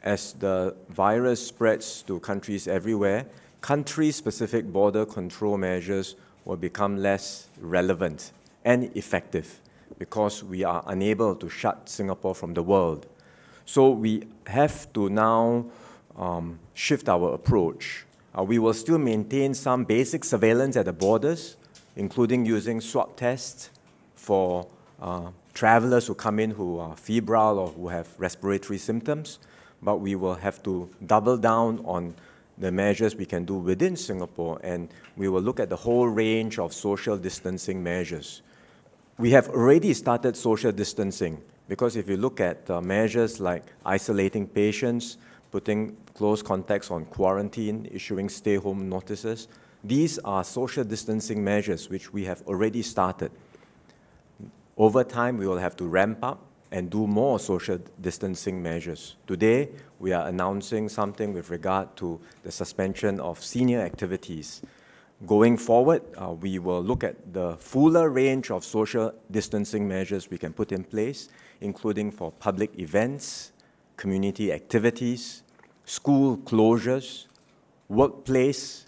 as the virus spreads to countries everywhere, country-specific border control measures will become less relevant and effective because we are unable to shut Singapore from the world. So we have to now shift our approach. We will still maintain some basic surveillance at the borders, including using swab tests for travelers who come in who are febrile or who have respiratory symptoms, but we will have to double down on the measures we can do within Singapore, and we will look at the whole range of social distancing measures. We have already started social distancing, because if you look at measures like isolating patients, putting close contacts on quarantine, issuing stay-home notices, these are social distancing measures which we have already started. Over time, we will have to ramp up and do more social distancing measures. Today, we are announcing something with regard to the suspension of senior activities. Going forward, we will look at the fuller range of social distancing measures we can put in place, including for public events, community activities, school closures, workplace,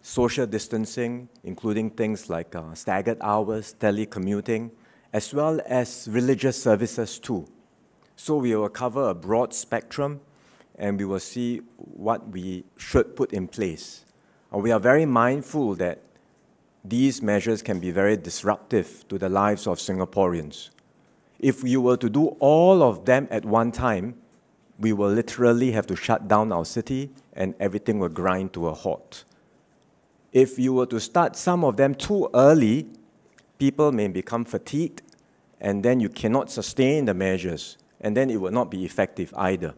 social distancing, including things like staggered hours, telecommuting, as well as religious services too. So we will cover a broad spectrum, and we will see what we should put in place. We are very mindful that these measures can be very disruptive to the lives of Singaporeans. If we were to do all of them at one time, we will literally have to shut down our city and everything will grind to a halt. If you were to start some of them too early, people may become fatigued, and then you cannot sustain the measures, and then it will not be effective either.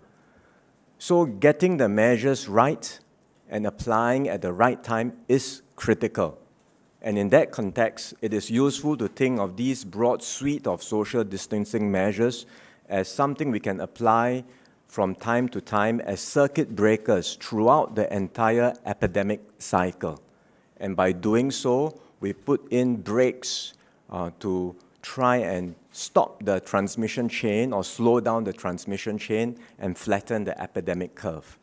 So getting the measures right and applying at the right time is critical. And in that context, it is useful to think of these broad suite of social distancing measures as something we can apply from time to time as circuit breakers throughout the entire epidemic cycle. And by doing so, we put in brakes to try and stop the transmission chain or slow down the transmission chain and flatten the epidemic curve.